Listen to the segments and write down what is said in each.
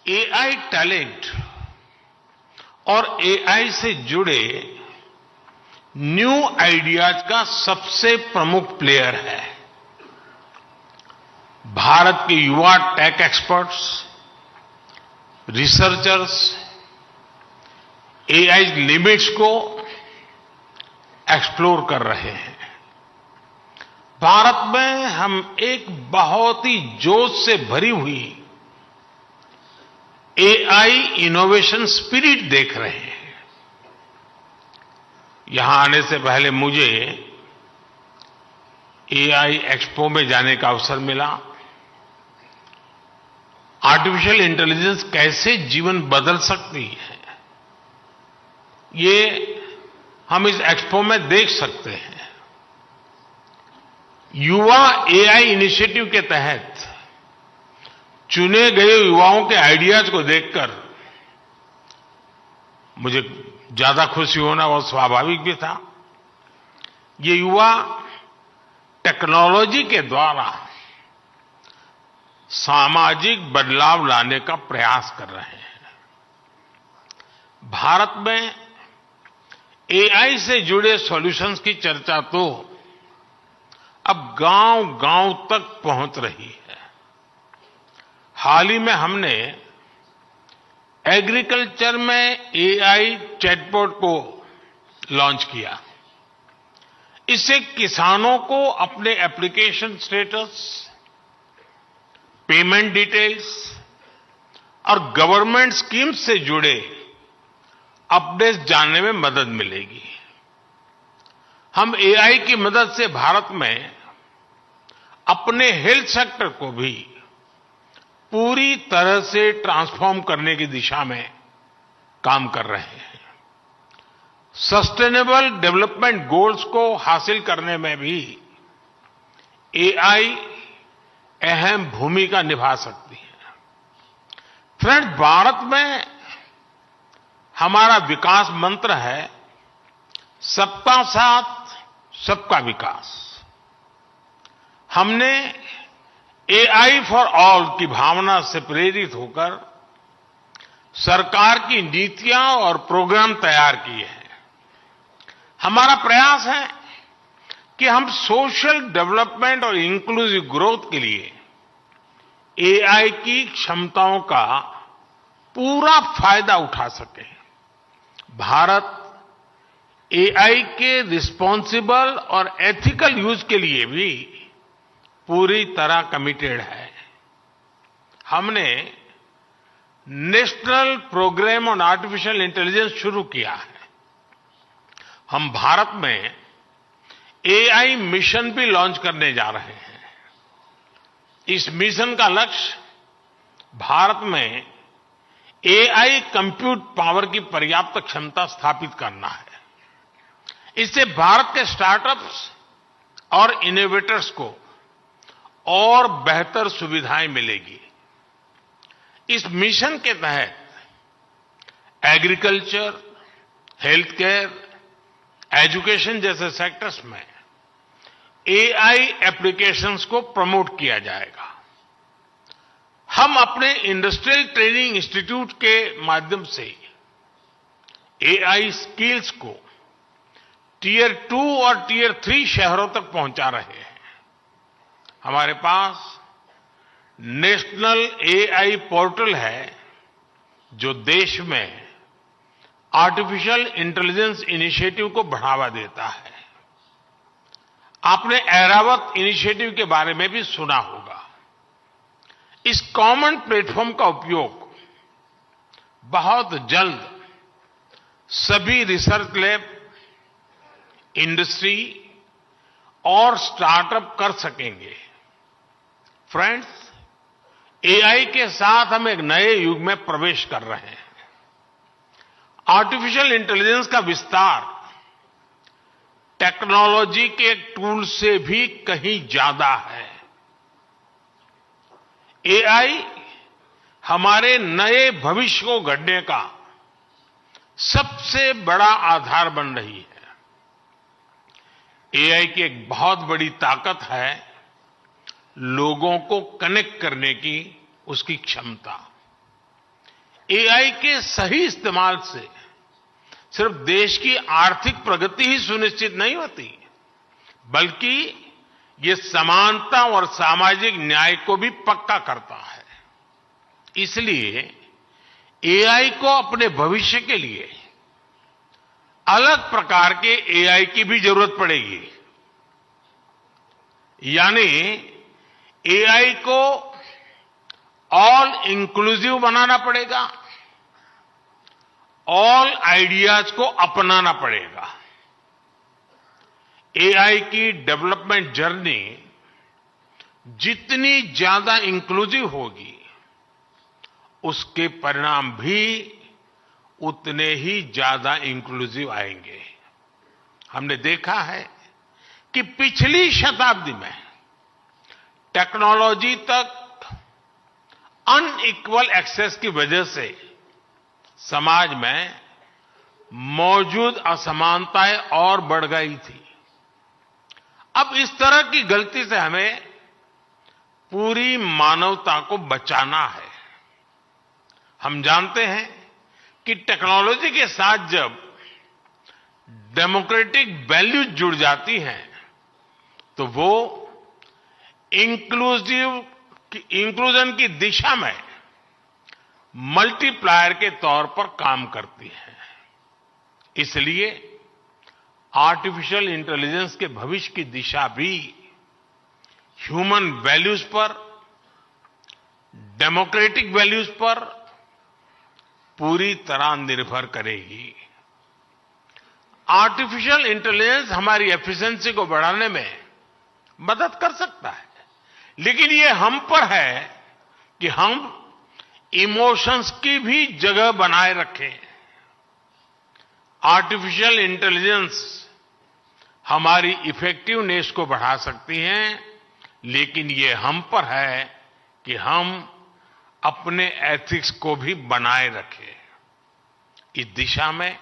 AI talent और AI से जुड़े न्यू आइडियाज का सबसे प्रमुख प्लेयर है। भारत के युवा tech experts, researchers AI limits को एक्सप्लोर कर रहे हैं। भारत में हम एक बहुत ही जोश से भरी हुई एआई इनोवेशन स्पिरिट देख रहे हैं। यहां आने से पहले मुझे एआई एक्सपो में जाने का अवसर मिला। आर्टिफिशियल इंटेलिजेंस कैसे जीवन बदल सकती है, ये हम इस एक्सपो में देख सकते हैं। युवा एआई इनिशिएटिव के तहत चुने गए युवाओं के आइडियाज को देखकर मुझे ज्यादा खुशी होना बहुत स्वाभाविक भी था। ये युवा टेक्नोलॉजी के द्वारा सामाजिक बदलाव लाने का प्रयास कर रहे हैं। भारत में एआई से जुड़े सॉल्यूशंस की चर्चा तो अब गांव-गांव तक पहुंच रही है। हाल ही में हमने एग्रीकल्चर में एआई चैटबॉट को लॉन्च किया। इससे किसानों को अपने एप्लीकेशन स्टेटस, पेमेंट डिटेल्स और गवर्नमेंट स्कीम्स से जुड़े अपडेट्स जानने में मदद मिलेगी। हम एआई की मदद से भारत में अपने हेल्थ सेक्टर को भी पूरी तरह से ट्रांसफॉर्म करने की दिशा में काम कर रहे हैं। सस्टेनेबल डेवलपमेंट गोल्स को हासिल करने में भी एआई अहम भूमिका निभा सकती है। फ्रेंड्स, भारत में हमारा विकास मंत्र है सबका साथ, सबका विकास। हमने एआई फॉर ऑल की भावना से प्रेरित होकर सरकार की नीतियां और प्रोग्राम तैयार किए हैं। हमारा प्रयास है कि हम सोशल डेवलपमेंट और इंक्लूसिव ग्रोथ के लिए एआई की क्षमताओं का पूरा फायदा उठा सकें। भारत एआई के रिस्पॉन्सिबल और एथिकल यूज के लिए भी पूरी तरह कमिटेड है। हमने national programme on artificial intelligence शुरू किया है। हम भारत में एआई मिशन भी लॉन्च करने जा रहे हैं। इस मिशन का लक्ष्य भारत में एआई कंप्यूट पावर की पर्याप्त क्षमता स्थापित करना है। इससे भारत के स्टार्टअप्स और इनोवेटर्स को और बेहतर सुविधाएं मिलेगी। इस मिशन के तहत एग्रीकल्चर, हेल्थ केयर, एजुकेशन जैसे सेक्टर्स में एआई एप्लीकेशंस को प्रमोट किया जाएगा। हम अपने इंडस्ट्रियल ट्रेनिंग इंस्टीट्यूट के माध्यम से एआई स्किल्स को टियर 2 और टियर 3 शहरों तक पहुंचा रहे हैं। हमारे पास नेशनल एआई पोर्टल है जो देश में आर्टिफिशियल इंटेलिजेंस इनिशिएटिव को बढ़ावा देता है। आपने ऐरावत इनिशिएटिव के बारे में भी सुना होगा। इस कॉमन प्लेटफॉर्म का उपयोग बहुत जल्द सभी रिसर्च लैब, इंडस्ट्री और स्टार्टअप कर सकेंगे। फ्रेंड्स, एआई के साथ हम एक नए युग में प्रवेश कर रहे हैं। आर्टिफिशियल इंटेलिजेंस का विस्तार टेक्नोलॉजी के टूल से भी कहीं ज्यादा है। एआई हमारे नए भविष्य को गढ़ने का सबसे बड़ा आधार बन रही है। एआई की एक बहुत बड़ी ताकत है लोगों को कनेक्ट करने की उसकी क्षमता। एआई के सही इस्तेमाल से सिर्फ देश की आर्थिक प्रगति ही सुनिश्चित नहीं होती, बल्कि ये समानता और सामाजिक न्याय को भी पक्का करता है। इसलिए एआई को अपने भविष्य के लिए अलग प्रकार के एआई की भी जरूरत पड़ेगी। यानी एआई को ऑल इंक्लूसिव बनाना पड़ेगा, ऑल आइडियाज को अपनाना पड़ेगा। एआई की डेवलपमेंट जर्नी जितनी ज्यादा इंक्लूसिव होगी, उसके परिणाम भी उतने ही ज्यादा इंक्लूसिव आएंगे। हमने देखा है कि पिछली शताब्दी में टेक्नोलॉजी तक अनइक्वल एक्सेस की वजह से समाज में मौजूद असमानताएं और बढ़ गई थी। अब इस तरह की गलती से हमें पूरी मानवता को बचाना है। हम जानते हैं कि टेक्नोलॉजी के साथ जब डेमोक्रेटिक वैल्यूज जुड़ जाती हैं, तो वो इंक्लूजन की दिशा में मल्टीप्लायर के तौर पर काम करती है। इसलिए आर्टिफिशियल इंटेलिजेंस के भविष्य की दिशा भी ह्यूमन वैल्यूज पर, डेमोक्रेटिक वैल्यूज पर पूरी तरह निर्भर करेगी। आर्टिफिशियल इंटेलिजेंस हमारी एफिशिएंसी को बढ़ाने में मदद कर सकता है, लेकिन ये हम पर है कि हम इमोशंस की भी जगह बनाए रखें। आर्टिफिशियल इंटेलिजेंस हमारी इफेक्टिवनेस को बढ़ा सकती हैं, लेकिन ये हम पर है कि हम अपने एथिक्स को भी बनाए रखें। इस दिशा में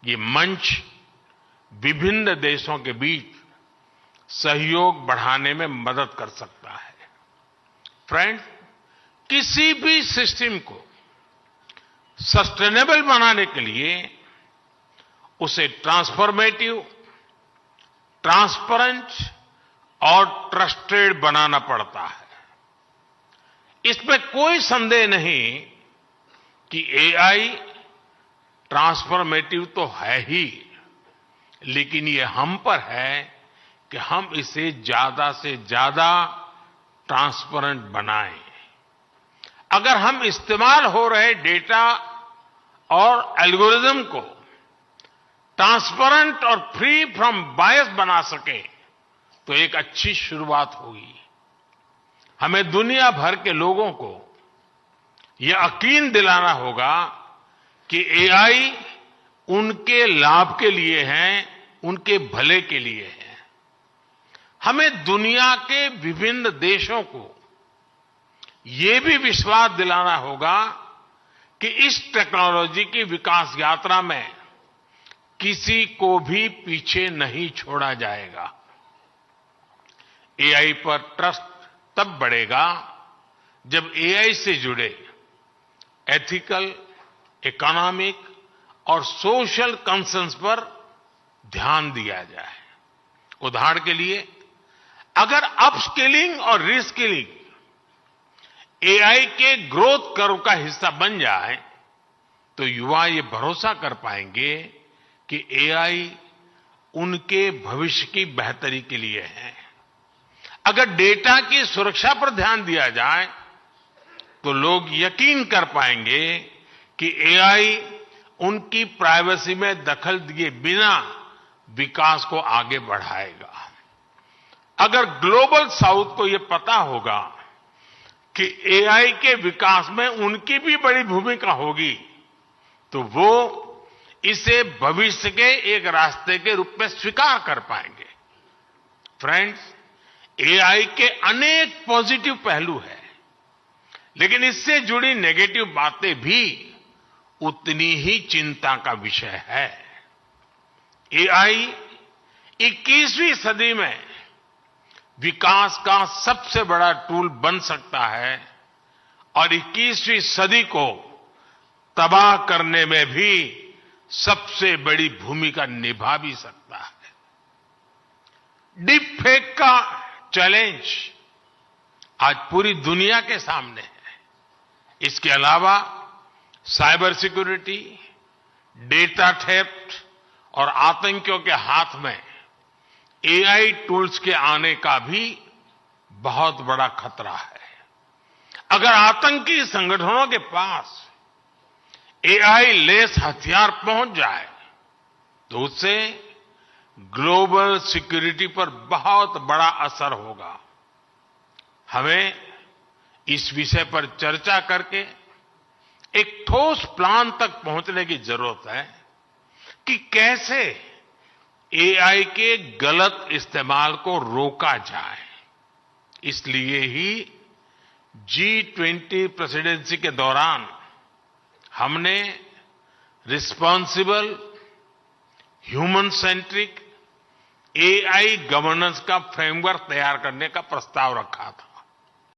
ये मंच विभिन्न देशों के बीच सहयोग बढ़ाने में मदद कर सकता है। फ्रेंड्स, किसी भी सिस्टम को सस्टेनेबल बनाने के लिए उसे ट्रांसफॉर्मेटिव, ट्रांसपेरेंट और ट्रस्टेड बनाना पड़ता है। इसमें कोई संदेह नहीं कि एआई ट्रांसफॉर्मेटिव तो है ही, लेकिन ये हम पर है कि हम इसे ज्यादा से ज्यादा ट्रांसपेरेंट बनाएं। अगर हम इस्तेमाल हो रहे डेटा और एल्गोरिदम को ट्रांसपेरेंट और फ्री फ्रॉम बायस बना सके, तो एक अच्छी शुरुआत होगी। हमें दुनिया भर के लोगों को यह यकीन दिलाना होगा कि एआई उनके लाभ के लिए है, उनके भले के लिए है। हमें दुनिया के विभिन्न देशों को यह भी विश्वास दिलाना होगा कि इस टेक्नोलॉजी की विकास यात्रा में किसी को भी पीछे नहीं छोड़ा जाएगा। एआई पर ट्रस्ट तब बढ़ेगा जब एआई से जुड़े एथिकल, इकोनॉमिक और सोशल कंसर्न्स पर ध्यान दिया जाए। उदाहरण के लिए, अगर अपस्किलिंग और रीस्किलिंग एआई के ग्रोथ कर्व का हिस्सा बन जाए, तो युवा ये भरोसा कर पाएंगे कि एआई उनके भविष्य की बेहतरी के लिए है। अगर डेटा की सुरक्षा पर ध्यान दिया जाए, तो लोग यकीन कर पाएंगे कि एआई उनकी प्राइवेसी में दखल दिए बिना विकास को आगे बढ़ाएगा। अगर ग्लोबल साउथ को यह पता होगा कि एआई के विकास में उनकी भी बड़ी भूमिका होगी, तो वो इसे भविष्य के एक रास्ते के रूप में स्वीकार कर पाएंगे। फ्रेंड्स, एआई के अनेक पॉजिटिव पहलू हैं, लेकिन इससे जुड़ी नेगेटिव बातें भी उतनी ही चिंता का विषय है। एआई 21वीं सदी में विकास का सबसे बड़ा टूल बन सकता है और 21वीं सदी को तबाह करने में भी सबसे बड़ी भूमिका निभा भी सकता है। डीप फेक का चैलेंज आज पूरी दुनिया के सामने है। इसके अलावा साइबर सिक्योरिटी, डेटा थेफ्ट और आतंकियों के हाथ में एआई टूल्स के आने का भी बहुत बड़ा खतरा है। अगर आतंकी संगठनों के पास एआई लेस हथियार पहुंच जाए तो उससे ग्लोबल सिक्योरिटी पर बहुत बड़ा असर होगा। हमें इस विषय पर चर्चा करके एक ठोस प्लान तक पहुंचने की जरूरत है कि कैसे एआई के गलत इस्तेमाल को रोका जाए। इसलिए ही G20 प्रेसिडेंसी के दौरान हमने responsible, human centric AI governance का फ्रेमवर्क तैयार करने का प्रस्ताव रखा था।